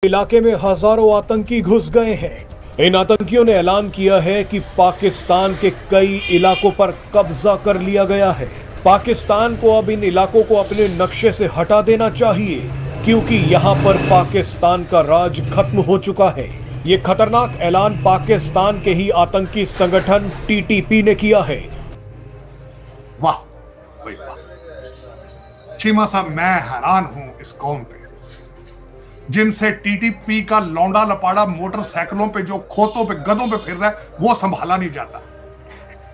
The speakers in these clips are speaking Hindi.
इलाके में हजारों आतंकी घुस गए हैं। इन आतंकियों ने ऐलान किया है कि पाकिस्तान के कई इलाकों पर कब्जा कर लिया गया है। पाकिस्तान को अब इन इलाकों को अपने नक्शे से हटा देना चाहिए, क्योंकि यहां पर पाकिस्तान का राज खत्म हो चुका है। ये खतरनाक ऐलान पाकिस्तान के ही आतंकी संगठन टीटीपी ने किया है। वाह भाई वाह, चीमा साहब, मैं हैरान हूं इस कौम पे, जिनसे टीटीपी का लौंडा लपाड़ा मोटरसाइकिलों पे जो खोतों पे गधों पे फिर रहा है वो संभाला नहीं जाता।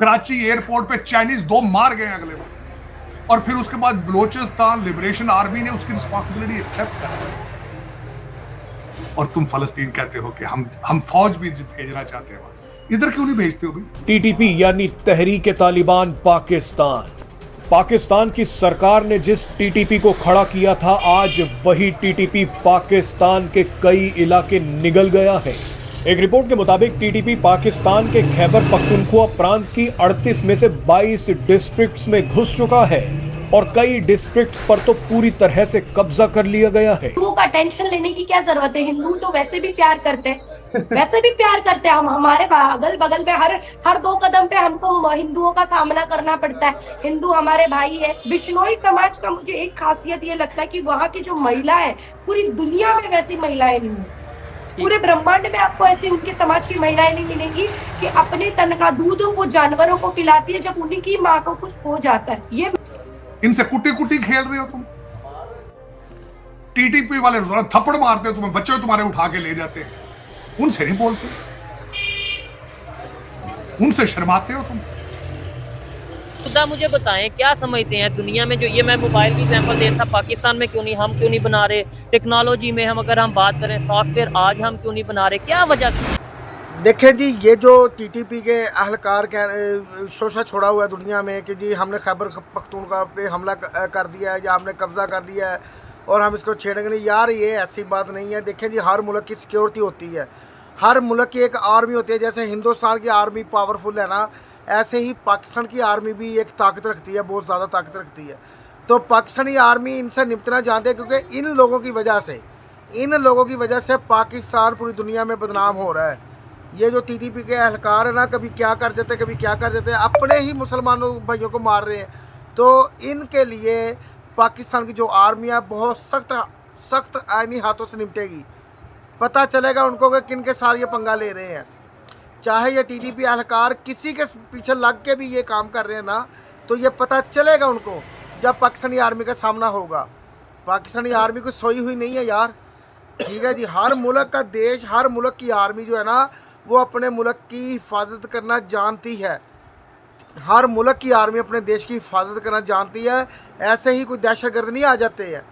कराची एयरपोर्ट पे चाइनीज 2 मार गए अगले बार, और फिर उसके बाद बलोचिस्तान लिबरेशन आर्मी ने उसकी रिस्पॉन्सिबिलिटी एक्सेप्ट कर ली, और तुम फलस्तीन कहते हो कि हम फौज भी भेजना चाहते हो। इधर क्यों नहीं भेजते हो भाई? टीटीपी यानी तहरीक तालिबान पाकिस्तान की सरकार ने जिस टीटीपी को खड़ा किया था, आज वही टीटीपी पाकिस्तान के कई इलाके निगल गया है। एक रिपोर्ट के मुताबिक टीटीपी पाकिस्तान के खैबर पख्तूनख्वा प्रांत की 38 में से 22 डिस्ट्रिक्ट्स में घुस चुका है, और कई डिस्ट्रिक्ट्स पर तो पूरी तरह से कब्जा कर लिया गया है। हिंदुओं का टेंशन लेने की क्या जरूरत है? हिंदू तो वैसे भी प्यार करते हैं, वैसे भी प्यार करते हैं। हम हमारे अगल बगल में हर 2 कदम पे हमको हिंदुओं का सामना करना पड़ता है। हिंदू हमारे भाई है। बिश्नोई समाज का मुझे एक खासियत ये लगता है कि वहाँ की जो महिला है, पूरी दुनिया में वैसी महिलाएं नहीं है। पूरे ब्रह्मांड में आपको ऐसी उनके समाज की महिलाएं नहीं मिलेंगी कि अपने तन का दूध वो जानवरों को पिलाती है जब उन्हीं की माँ को कुछ हो जाता है। ये इनसे कुटी कुटी खेल रहे हो तुम। टीटीपी वाले थप्पड़ मारते हो तुम्हें, बच्चे तुम्हारे उठा के ले जाते हैं, उनसे नहीं बोलते, उनसे शर्माते हो तुम। खुदा मुझे बताएं, क्या समझते हैं दुनिया में? जो ये मैं मोबाइल की एग्जांपल दे रहा था, पाकिस्तान में हम क्यों नहीं बना रहे? टेक्नोलॉजी में अगर हम बात करें, सॉफ्टवेयर, आज हम क्यों नहीं बना रहे? क्या वजह? देखें जी, ये जो टीटीपी के अहलकार शोशा छोड़ा हुआ है दुनिया में कि जी हमने खैबर पख्तूनख्वा पे हमला कर दिया है या हमने कब्ज़ा कर दिया है और हम इसको छेड़ेंगे नहीं, यार ये ऐसी बात नहीं है। देखें जी, हर मुल्क की सिक्योरिटी होती है, हर मुल्क की एक आर्मी होती है। जैसे हिंदुस्तान की आर्मी पावरफुल है ना, ऐसे ही पाकिस्तान की आर्मी भी एक ताकत रखती है, बहुत ज़्यादा ताकत रखती है। तो पाकिस्तानी आर्मी इनसे निपटना जानते हैं, क्योंकि इन लोगों की वजह से पाकिस्तान पूरी दुनिया में बदनाम हो रहा है। ये जो टीटीपी के अहलकार है ना, कभी क्या कर देते कभी क्या कर देते, अपने ही मुसलमानों भाइयों को मार रहे हैं। तो इनके लिए पाकिस्तान की जो आर्मी है बहुत सख्त आईनी हाथों से निपटेगी। पता चलेगा उनको कि किन के साथ ये पंगा ले रहे हैं। चाहे ये टीटीपी अहलकार किसी के पीछे लग के भी ये काम कर रहे हैं ना, तो ये पता चलेगा उनको जब पाकिस्तानी आर्मी का सामना होगा। पाकिस्तानी आर्मी को सोई हुई नहीं है यार, ठीक है जी। हर मुल्क का देश, हर मुल्क की आर्मी जो है ना, वो अपने मुल्क की हिफाजत करना जानती है। हर मुल्क की आर्मी अपने देश की हिफाजत करना जानती है। ऐसे ही कोई दहशतगर्द नहीं आ जाते हैं,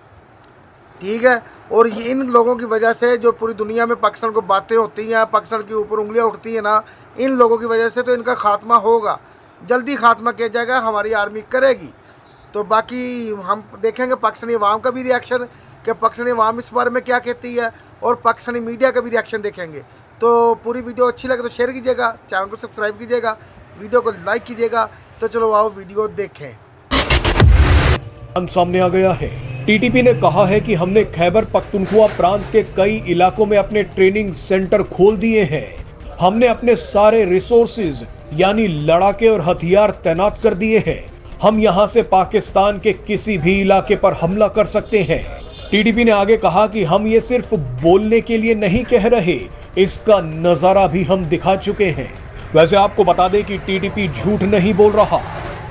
ठीक है। और ये इन लोगों की वजह से जो पूरी दुनिया में पाकिस्तान को बातें होती हैं, पाकिस्तान के ऊपर उंगलियां उठती हैं ना, इन लोगों की वजह से तो इनका खात्मा होगा, जल्दी खात्मा किया जाएगा, हमारी आर्मी करेगी। तो बाकी हम देखेंगे पाकिस्तानी अवाम का भी रिएक्शन, कि पाकिस्तानी अवाम इस बारे में क्या कहती है, और पाकिस्तानी मीडिया का भी रिएक्शन देखेंगे। तो पूरी वीडियो अच्छी लगे तो शेयर कीजिएगा, चैनल को सब्सक्राइब कीजिएगा, वीडियो को लाइक कीजिएगा। तो चलो आओ वीडियो देखें। सामने आ गया है। टीटीपी ने कहा है कि हमने खैबर पख्तूनख्वा प्रांत के कई इलाकों में अपने ट्रेनिंग सेंटर खोल दिए हैं। हमने अपने सारे रिसोर्सेज यानी लड़ाके और हथियार तैनात कर दिए हैं। हम यहां से पाकिस्तान के किसी भी इलाके पर हमला कर सकते हैं। टीटीपी ने आगे कहा कि हम ये सिर्फ बोलने के लिए नहीं कह रहे, इसका नजारा भी हम दिखा चुके हैं। वैसे आपको बता दें कि टीटीपी झूठ नहीं बोल रहा।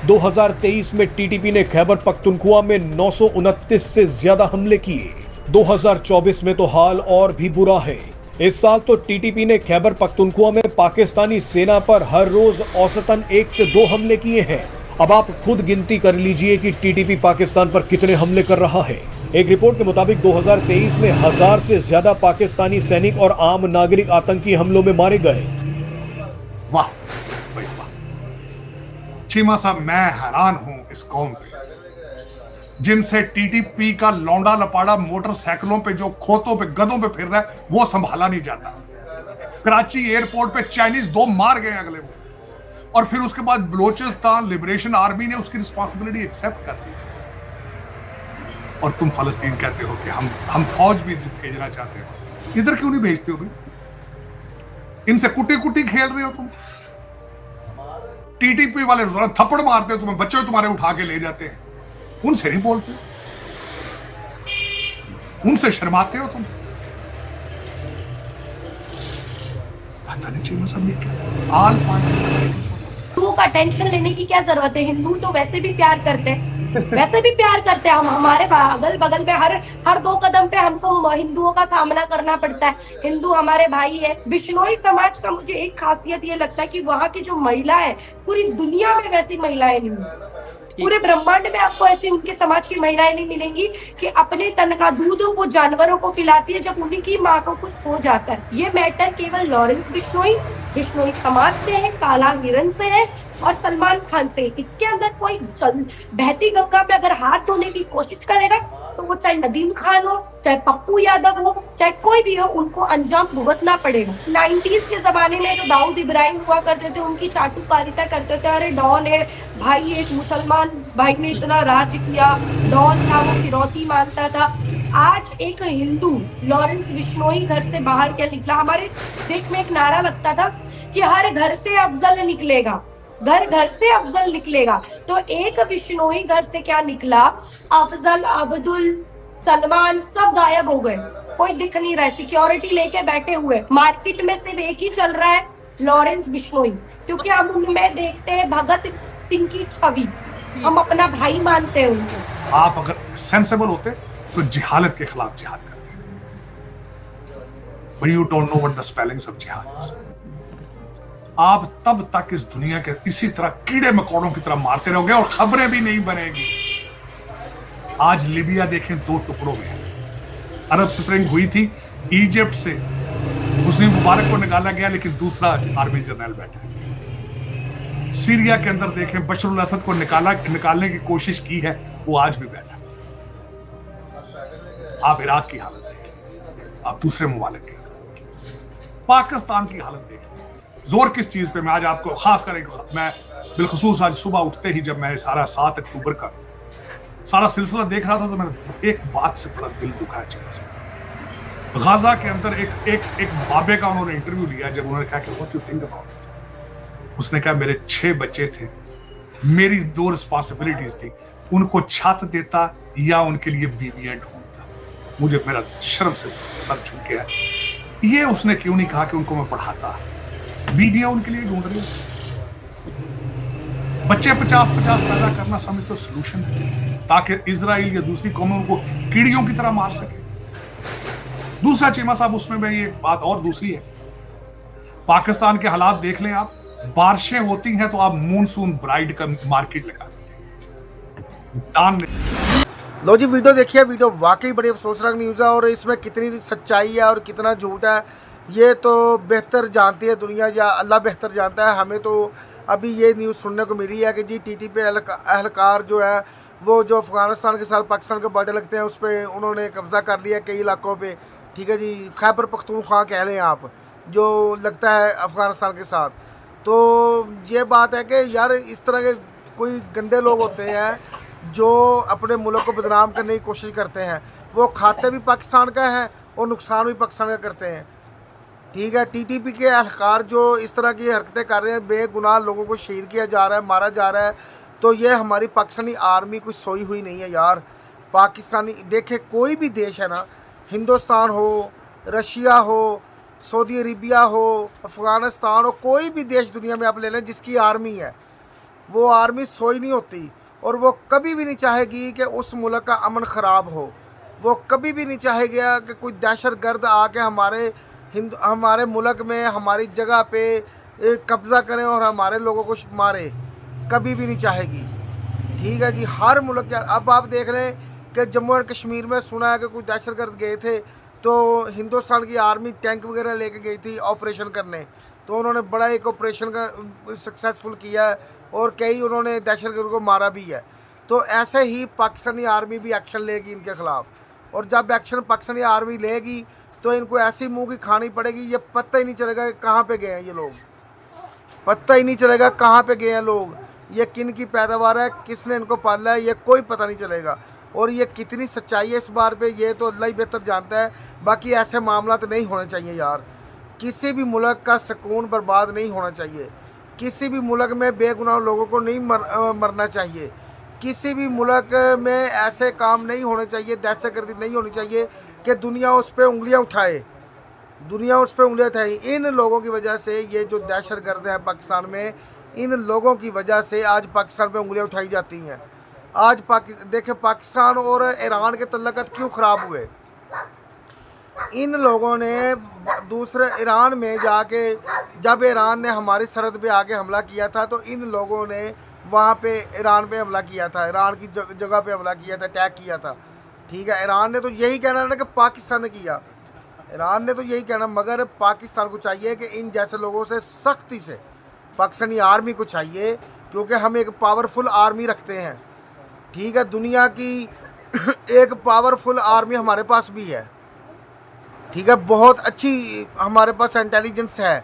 2023 में टीटीपी ने खैबर पख्तूनख्वा में 929 से ज्यादा हमले किए। 2024 में तो हाल और भी बुरा है। इस साल तो टीटीपी ने खैबर पख्तूनख्वा में पाकिस्तानी सेना पर हर रोज औसतन 1 से 2 हमले किए हैं। अब आप खुद गिनती कर लीजिए कि टीटीपी पाकिस्तान पर कितने हमले कर रहा है। एक रिपोर्ट के मुताबिक 2023 में 1000 से ज्यादा पाकिस्तानी सैनिक और आम नागरिक आतंकी हमलों में मारे गए। वाह भाई वाह, चीमा साहब, मैं हैरान हूं इस कौम पे, जिनसे टीटीपी का लौंडा लपाड़ा मोटरसाइकिलों पे जो खोतों पे गधों पे फिर रहा है वो संभाला नहीं जाता। कराची एयरपोर्ट पे चाइनीज 2 मार गए अगले बार, और फिर उसके बाद बलोचिस्तान लिबरेशन आर्मी ने उसकी रिस्पॉन्सिबिलिटी एक्सेप्ट कर ली, और तुम फलस्तीन कहते हो कि हम फौज भी भेजना चाहते हो। इधर क्यों नहीं भेजते हो भाई? इनसे कुटी कुटी खेल रहे हो तुम। टीटीपी वाले जरा थप्पड़ मारते हो तुम्हें, बच्चे तुम्हारे उठा के ले जाते हैं, उनसे नहीं बोलते, उनसे शर्माते हो तुम। पता नहीं चाहिए सब ये क्या आल पाल। हिंदुओं का टेंशन लेने की क्या जरूरत है? हिंदू तो वैसे भी प्यार करते हैं, वैसे भी प्यार करते हैं। हम हमारे अगल बगल में हर दो कदम पे हमको हिंदुओं का सामना करना पड़ता है। हिंदू हमारे भाई है। बिश्नोई समाज का मुझे एक खासियत ये लगता है कि वहाँ की जो महिला है, पूरी दुनिया में वैसी महिलाएं नहीं है। पूरे ब्रह्मांड में आपको ऐसी उनके समाज की महिलाएं नहीं मिलेंगी कि अपने तन का दूध वो जानवरों को पिलाती है जब उन्हीं की माँ को कुछ हो जाता है। ये मैटर केवल लॉरेंस बिश्नोई समाज से है, काला हिरन से है और सलमान खान से। इसके अंदर कोई बहती गंगा पे अगर हाथ धोने की कोशिश करेगा तो वो चाहे नदीम खान हो, चाहे पप्पू यादव हो, चाहे कोई भी हो, उनको अंजाम भुगतना पड़ेगा। 90s के जमाने में जो दाऊद इब्राहिम हुआ करते थे, उनकी चाटुकारिता करते थे, अरे डॉन है भाई, एक मुसलमान भाई ने इतना राज किया, डॉन था, वो फिरौती मांगता था। आज एक हिंदू लॉरेंस बिश्नोई घर से बाहर क्या निकला? हमारे देश में एक नारा लगता था कि हर घर से अफजल निकलेगा, घर से अफजल निकलेगा। तो एक बिश्नोई घर से क्या निकला? अफजल, अब्दुल, सलमान सब गायब हो गए, कोई दिख नहीं रहा है। सिक्योरिटी लेके बैठे हुए, मार्केट में सिर्फ एक ही चल रहा है, लॉरेंस बिश्नोई, क्योंकि हम उनमें देखते हैं भगत सिंह की छवि, हम अपना भाई मानते हैं उनको। आप अगर सेंसेबल होते तो जिहालत के खिलाफ जिहाद करते, but you don't know what the spellings of जिहाद इज। आप तब तक इस दुनिया के इसी तरह कीड़े मकोड़ों की तरह मारते रहोगे और खबरें भी नहीं बनेगी। आज लीबिया देखें 2 टुकड़ों में है। अरब स्प्रिंग हुई थी, इजिप्ट से हुस्नी मुबारक को निकाला गया, लेकिन दूसरा आर्मी जनरल बैठा है। सीरिया के अंदर देखें, बशर अल असद को निकालने की कोशिश की है, वो आज भी बैठा है। आप इराक की हालत देखें, आप दूसरे मुमालिक की हालत देखें, पाकिस्तान की हालत देखें। जोर किस चीज पे मैं आज आपको खास करें, मैं बिलखसूस आज सुबह उठते ही जब मैं सारा 7 अक्टूबर का सारा सिलसिला देख रहा था तो मैंने एक बात से बड़ा दिल दुखाया चेहरा से। गाजा के अंदर एक बाबे का उन्होंने इंटरव्यू लिया, जब उन्होंने कहा कि what you think about it, उसने कहा मेरे 6 बच्चे थे, मेरी 2 रिस्पॉन्सिबिलिटीज थी, उनको छत देता या उनके लिए बीवियां ढूंढता। मुझे मेरा शर्म से सर झुक गया। ये उसने क्यों नहीं कहा कि उनको मैं पढ़ाता, बीवियां उनके लिए ढूंढ रही हूं। बच्चे 50-50 पैदा करना समझ तो सोल्यूशन है, ताकि इजराइल या दूसरी कौमें उनको कीड़ियों की तरह मार सके। दूसरा चीमा साहब, उसमें मैं ये बात और दूसरी है, पाकिस्तान के हालात देख लें आप, बारिशें होती हैं तो आप मूनसून ब्राइड का मार्केट लगा देते। लो जी, वीडियो देखिए। वीडियो वाकई बड़ी अफसोसनाक न्यूज़ है और इसमें कितनी सच्चाई है और कितना झूठ है ये तो बेहतर जानती है दुनिया, या अल्लाह बेहतर जानता है। हमें तो अभी ये न्यूज़ सुनने को मिली है कि जी टीटीपी एहलकार जो है वो जो अफ़गानिस्तान के साथ पाकिस्तान के बॉर्डर लगते हैं उस पर उन्होंने कब्ज़ा कर लिया कई इलाकों पे। ठीक है जी, खैबर पख्तूनख्वा कह लें आप, जो लगता है अफ़गानिस्तान के साथ। तो ये बात है कि यार इस तरह के कोई गंदे लोग होते हैं जो अपने मुल्क को बदनाम करने की कोशिश करते हैं। वो खाते भी पाकिस्तान का है और नुकसान भी पाकिस्तान का करते हैं। ठीक है, टीटीपी के एहलकार जो इस तरह की हरकतें कर रहे हैं, बेगुनाह लोगों को शहीद किया जा रहा है, मारा जा रहा है, तो ये हमारी पाकिस्तानी आर्मी कुछ सोई हुई नहीं है यार। पाकिस्तानी देखे कोई भी देश है ना, हिंदुस्तान हो, रशिया हो, सऊदी अरेबिया हो, अफ़गानिस्तान हो, कोई भी देश दुनिया में आप ले लें जिसकी आर्मी है, वो आर्मी सोई नहीं होती और वो कभी भी नहीं चाहेगी कि उस मुल्क का अमन ख़राब हो। वो कभी भी नहीं चाहेगा कि कोई दहशतगर्द आके हमारे मुल्क में हमारी जगह पे कब्ज़ा करें और हमारे लोगों को मारे, कभी भी नहीं चाहेगी। ठीक है जी, हर मुल्क के अब आप देख रहे हैं कि जम्मू एंड कश्मीर में सुना है कि कुछ दहशतगर्द गए थे तो हिंदुस्तान की आर्मी टैंक वगैरह लेके गई थी ऑपरेशन करने, तो उन्होंने बड़ा एक ऑपरेशन का सक्सेसफुल किया है और कई उन्होंने दहशतगर्द को मारा भी है। तो ऐसे ही पाकिस्तानी आर्मी भी एक्शन लेगी इनके ख़िलाफ़, और जब एक्शन पाकिस्तानी आर्मी लेगी तो इनको ऐसी मुंह की खानी पड़ेगी, ये पता ही नहीं चलेगा कि कहाँ पे गए हैं ये लोग, पता ही नहीं चलेगा कहाँ पे गए हैं लोग, ये किन की पैदावार है, किसने इनको पाला है, ये कोई पता नहीं चलेगा। और ये कितनी सच्चाई है इस बार पे ये तो अल्लाह ही बेहतर जानता है, बाकी ऐसे मामला तो नहीं होने चाहिए यार। किसी भी मुल्क का सुकून बर्बाद नहीं होना चाहिए, किसी भी मुल्क में बेगुनाह लोगों को नहीं मरना चाहिए, किसी भी मुल्क में ऐसे काम नहीं होने चाहिए, दहशतगर्दी नहीं होनी चाहिए कि दुनिया उस पर उंगलियां उठाए, दुनिया उस पर उंगलियां उठाए। इन लोगों की वजह से, ये जो दहशतगर्द हैं पाकिस्तान में, इन लोगों की वजह से आज पाकिस्तान पे उंगलियां उठाई जाती हैं। आज देखें पाकिस्तान और ईरान के तल्लुकात क्यों ख़राब हुए। इन लोगों ने दूसरे ईरान में जाके, जब ईरान ने हमारी सरहद पे आके हमला किया था तो इन लोगों ने वहाँ पे ईरान पे हमला किया था, ईरान की जगह पे हमला किया था, अटैक किया था। ठीक है, ईरान ने तो यही कहना ना कि पाकिस्तान ने किया, ईरान ने तो यही कहना, मगर पाकिस्तान को चाहिए कि इन जैसे लोगों से सख्ती से, पाकिस्तानी आर्मी को चाहिए, क्योंकि हम एक पावरफुल आर्मी रखते हैं। ठीक है, दुनिया की एक पावरफुल आर्मी हमारे पास भी है। ठीक है, बहुत अच्छी हमारे पास इंटेलिजेंस है।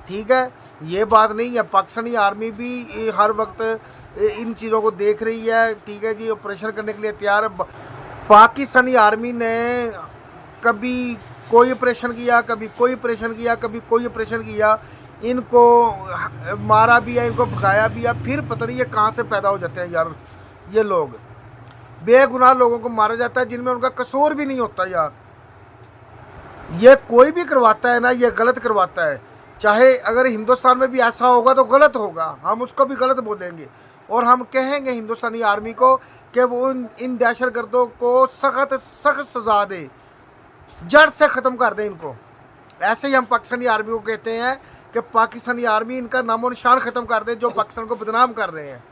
ठीक है, ये बात नहीं है, पाकिस्तानी आर्मी भी हर वक्त इन चीज़ों को देख रही है। ठीक है जी, ऑपरेशन करने के लिए तैयार है। पाकिस्तानी आर्मी ने कभी कोई ऑपरेशन किया, कभी कोई ऑपरेशन किया, कभी कोई ऑपरेशन किया, इनको मारा भी है, इनको भगाया भी है, फिर पता नहीं ये कहाँ से पैदा हो जाते हैं यार। ये लोग बेगुनाह लोगों को मारा जाता है जिनमें उनका कसूर भी नहीं होता यार। ये कोई भी करवाता है ना, ये गलत करवाता है। चाहे अगर हिंदुस्तान में भी ऐसा होगा तो गलत होगा, हम उसको भी गलत बोलेंगे और हम कहेंगे हिंदुस्तानी आर्मी को कि वो इन दहशतगर्दों को सख्त सख्त सजा दे, जड़ से ख़त्म कर दे इनको। ऐसे ही हम पाकिस्तानी आर्मी को कहते हैं कि पाकिस्तानी आर्मी इनका नामो निशान ख़त्म कर दे, जो पाकिस्तान को बदनाम कर रहे हैं।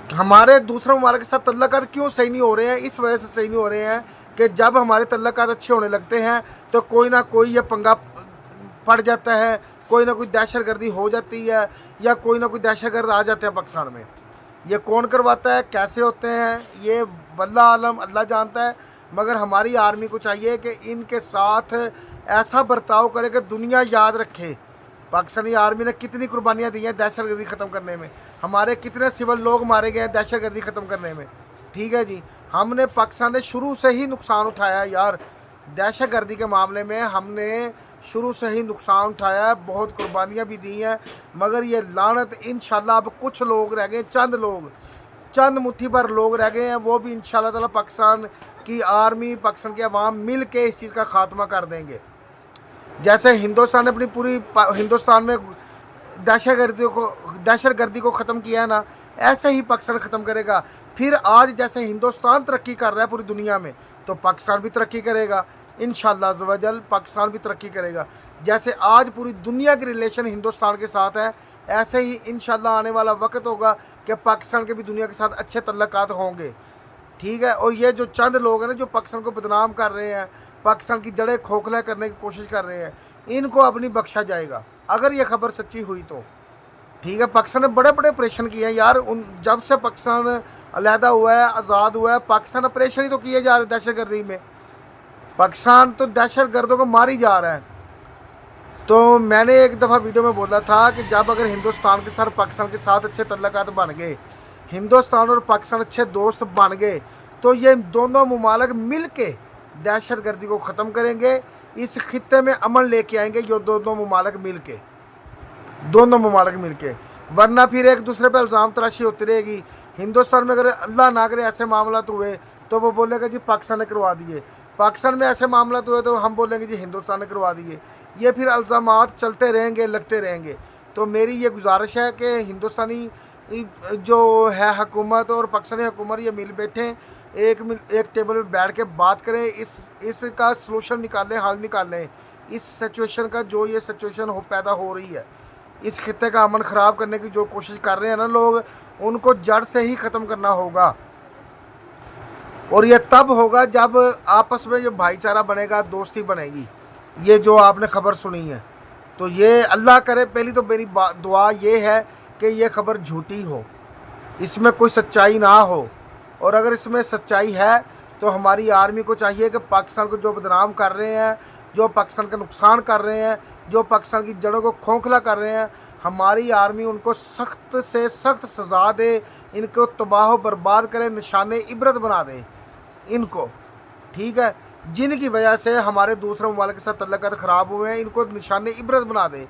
हमारे दूसरे ममालिक के साथ तल्लुकात क्यों सही नहीं हो रहे हैं? इस वजह से सही नहीं हो रहे हैं कि जब हमारे तल्लुकात अच्छे होने लगते हैं तो कोई ना कोई ये पंगा पड़ जाता है, कोई ना कोई दहशतगर्दी हो जाती है, या कोई ना कोई दहशतगर्द आ जाते हैं पाकिस्तान में। ये कौन करवाता है, कैसे होते हैं, ये वल्लाह आलम, अल्लाह जानता है। मगर हमारी आर्मी को चाहिए कि इनके साथ ऐसा बर्ताव करे कि दुनिया याद रखे पाकिस्तानी आर्मी ने कितनी कुर्बानियाँ दी हैं दहशतगर्दी ख़त्म करने में, हमारे कितने सिविल लोग मारे गए हैं दहशतगर्दी ख़त्म करने में। ठीक है जी, हमने पाकिस्तान ने शुरू से ही नुकसान उठाया यार, दहशतगर्दी के मामले में हमने शुरू से ही नुकसान उठाया है, बहुत कुर्बानियाँ भी दी हैं। मगर ये लानत इंशाल्लाह अब कुछ लोग रह गए, चंद लोग, चंद मुट्ठी भर लोग रह गए हैं, वो भी इंशाल्लाह ताला पाकिस्तान की आर्मी, पाकिस्तान की आवाम मिल के इस चीज़ का खात्मा कर देंगे। जैसे हिंदुस्तान ने अपनी पूरी हिंदुस्तान में दहशतगर्दी को ख़त्म किया है ना, ऐसे ही पाकिस्तान ख़त्म करेगा। फिर आज जैसे हिंदुस्तान तरक्की कर रहा है पूरी दुनिया में, तो पाकिस्तान भी तरक्की करेगा इंशाल्लाह अज़्ज़ व जल, पाकिस्तान भी तरक्की करेगा। जैसे आज पूरी दुनिया के रिलेशन हिंदुस्तान के साथ है, ऐसे ही इंशाल्लाह आने वाला वक्त होगा कि पाकिस्तान के भी दुनिया के साथ अच्छे तल्लुकात होंगे। ठीक है, और ये जो चंद लोग हैं ना जो पाकिस्तान को बदनाम कर रहे हैं, पाकिस्तान की जड़ें खोखला करने की कोशिश कर रहे हैं, इनको अब नहीं बख्शा जाएगा अगर ये खबर सच्ची हुई तो। ठीक है, पाकिस्तान ने बड़े बड़े ऑपरेशन किए हैं यार, जब से पाकिस्तान अलहदा हुआ है, आज़ाद हुआ है, पाकिस्तान ऑपरेशन ही तो किए जा रहे हैं दहशतगर्दी में। पाकिस्तान तो दहशतगर्दों को मार ही जा रहा है। तो मैंने एक दफ़ा वीडियो में बोला था कि जब अगर हिंदुस्तान के साथ पाकिस्तान के साथ अच्छे तल्लुकात बन गए, हिंदुस्तान और पाकिस्तान अच्छे दोस्त बन गए, तो ये दोनों ममालिक मिल के दहशतगर्दी को ख़त्म करेंगे, इस खित्ते में अमन लेके आएंगे, ये दोनों ममालिक मिल के, दोनों ममालिक मिल के। वरना फिर एक दूसरे पर इल्ज़ाम तराशी होती रहेगी। हिंदुस्तान में अगर अल्लाह ना करे ऐसे मामला तो हुए तो वो बोलेगा जी पाकिस्तान ने करवा दिए, पाकिस्तान में ऐसे मामला तो हुए तो हम बोलेंगे जी हिंदुस्तान ने करवा दिए। ये फिर इल्ज़ामात चलते रहेंगे, लगते रहेंगे। तो मेरी ये गुजारिश है कि हिंदुस्तानी जो है हुकूमत और पाकिस्तानी हुकूमत ये मिल बैठें, एक टेबल पे बैठ के बात करें, इसका सलूशन निकालें, हल निकालें इस सिचुएशन का। जो ये सिचुएशन पैदा हो रही है, इस खित्ते का अमन ख़राब करने की जो कोशिश कर रहे हैं ना लोग, उनको जड़ से ही ख़त्म करना होगा। और ये तब होगा जब आपस में जो भाईचारा बनेगा, दोस्ती बनेगी। ये जो आपने खबर सुनी है, तो ये अल्लाह करे, पहली तो मेरी दुआ ये है कि ये खबर झूठी हो, इसमें कोई सच्चाई ना हो। और अगर इसमें सच्चाई है तो हमारी आर्मी को चाहिए कि पाकिस्तान को जो बदनाम कर रहे हैं, जो पाकिस्तान का नुकसान कर रहे हैं, जो पाकिस्तान की जड़ों को खोखला कर रहे हैं, हमारी आर्मी उनको सख्त से सख्त सज़ा दे, इनको तबाह बर्बाद करे, निशाने इबरत बना दे इनको। ठीक है, जिनकी वजह से हमारे दूसरे ममालिक के साथ तल्लुकात ख़राब हुए हैं, इनको निशान इबरत बना दे।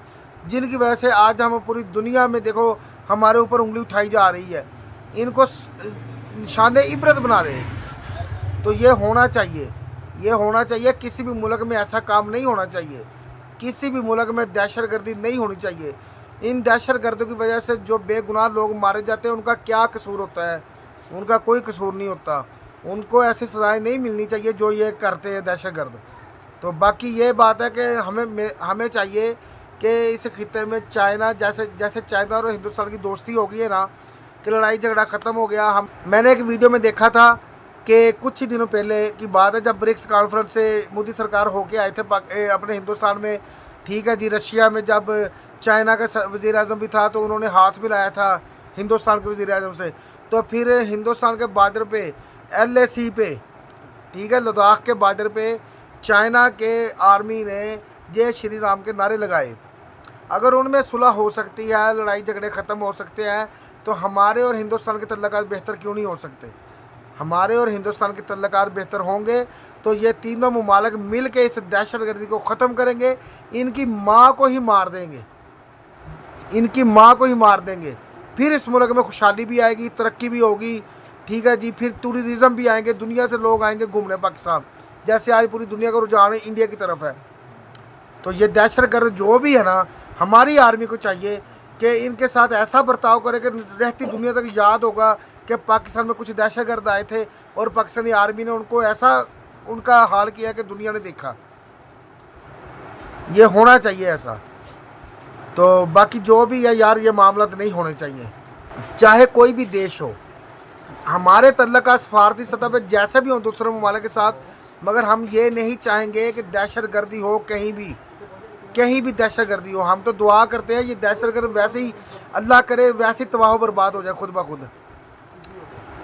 जिनकी वजह से आज हम पूरी दुनिया में देखो हमारे ऊपर उंगली उठाई जा रही है, इनको निशान इबरत बना दे। तो ये होना चाहिए, ये होना चाहिए। किसी भी मुल्क में ऐसा काम नहीं होना चाहिए, किसी भी मुल्क में दहशतगर्दी नहीं होनी चाहिए। इन दहशतगर्दों की वजह से जो बेगुनाह लोग मारे जाते हैं उनका क्या कसूर होता है? उनका कोई कसूर नहीं होता। उनको ऐसी सज़ाएं नहीं मिलनी चाहिए जो ये करते हैं दहशतगर्द। तो बाकी ये बात है कि हमें चाहिए कि इस खित्ते में चाइना जैसे चाइना और हिंदुस्तान की दोस्ती हो गई है ना, कि लड़ाई झगड़ा ख़त्म हो गया। मैंने एक वीडियो में देखा था कि कुछ ही दिनों पहले की बात है, जब ब्रिक्स कॉन्फ्रेंस से मोदी सरकार होके आए थे अपने हिंदुस्तान में, ठीक है जी। रशिया में जब चाइना का वज़ीर आज़म भी था तो उन्होंने हाथ मिलाया था हिंदुस्तान के वज़ीर आज़म से। तो फिर हिंदुस्तान के बॉर्डर पे LAC पे, ठीक है, लद्दाख के बॉर्डर पे चाइना के आर्मी ने जय श्री राम के नारे लगाए। अगर उनमें सुलह हो सकती है, लड़ाई झगड़े ख़त्म हो सकते हैं, तो हमारे और हिंदुस्तान के तल्लुकात बेहतर क्यों नहीं हो सकते? हमारे और हिंदुस्तान के तल्लुकात बेहतर होंगे तो ये तीनों ममालिक मिल के इस दहशतगर्दी को ख़त्म करेंगे। इनकी माँ को ही मार देंगे, इनकी माँ को ही मार देंगे। फिर इस मुल्क में खुशहाली भी आएगी, तरक्की भी होगी, ठीक है जी। फिर टूरिज़म भी आएंगे, दुनिया से लोग आएंगे घूमने पाकिस्तान, जैसे आज पूरी दुनिया का रुझान इंडिया की तरफ है। तो ये दहशतगर्द जो भी है ना, हमारी आर्मी को चाहिए कि इनके साथ ऐसा बर्ताव करे कि रहती दुनिया तक याद होगा कि पाकिस्तान में कुछ दहशतगर्द आए थे और पाकिस्तानी आर्मी ने उनको ऐसा उनका हाल किया कि दुनिया ने देखा। ये होना चाहिए ऐसा। तो बाकी जो भी है यार, ये मामला तो नहीं होने चाहिए, चाहे कोई भी देश हो। हमारे तल्लुकात सफारती सतह पर जैसे भी हो दूसरे ममालिक के साथ, मगर हम ये नहीं चाहेंगे कि दहशतगर्दी हो, कहीं भी दहशतगर्दी हो। हम तो दुआ करते हैं ये दहशतगर्द वैसे ही अल्लाह करे वैसे ही तबाह बर्बाद हो जाए खुद ब खुद।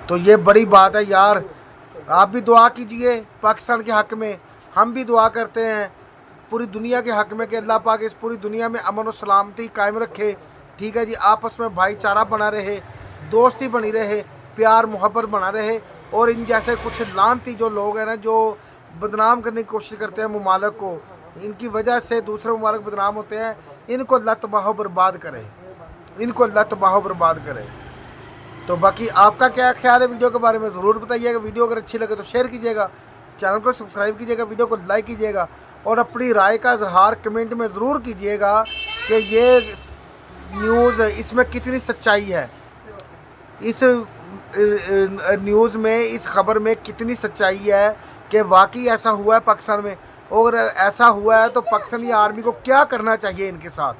तो ये बड़ी बात है यार। आप भी दुआ कीजिए पाकिस्तान के हक़ में, हम भी दुआ करते हैं पूरी दुनिया के हक़ में कि अल्लाह पाक इस पूरी दुनिया में अमन और सलामती कायम रखे, ठीक है जी। आपस में भाईचारा बना रहे, दोस्ती बनी रहे, प्यार मोहब्बत बना रहे। और इन जैसे कुछ लानती जो लोग हैं ना, जो बदनाम करने की कोशिश करते हैं ममालिक को, इनकी वजह से दूसरे ममालिक बदनाम होते हैं। इनको अल्लाह तबाह बर्बाद करे, इनको अल्लाह तबाह बर्बाद करे। तो बाकी आपका क्या ख्याल है वीडियो के बारे में ज़रूर बताइएगा। वीडियो अगर अच्छी लगे तो शेयर कीजिएगा, चैनल को सब्सक्राइब कीजिएगा, वीडियो को लाइक कीजिएगा और अपनी राय का इजहार कमेंट में ज़रूर कीजिएगा कि ये न्यूज़ इसमें कितनी सच्चाई है, इस न्यूज़ में, इस खबर में कितनी सच्चाई है कि वाकई ऐसा हुआ है पाकिस्तान में। और ऐसा हुआ है तो पाकिस्तानी आर्मी को क्या करना चाहिए इनके साथ,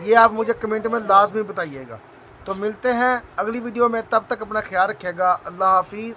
ये आप मुझे कमेंट में लाजमी बताइएगा। तो मिलते हैं अगली वीडियो में, तब तक अपना ख्याल रखिएगा। अल्लाह हाफिज़।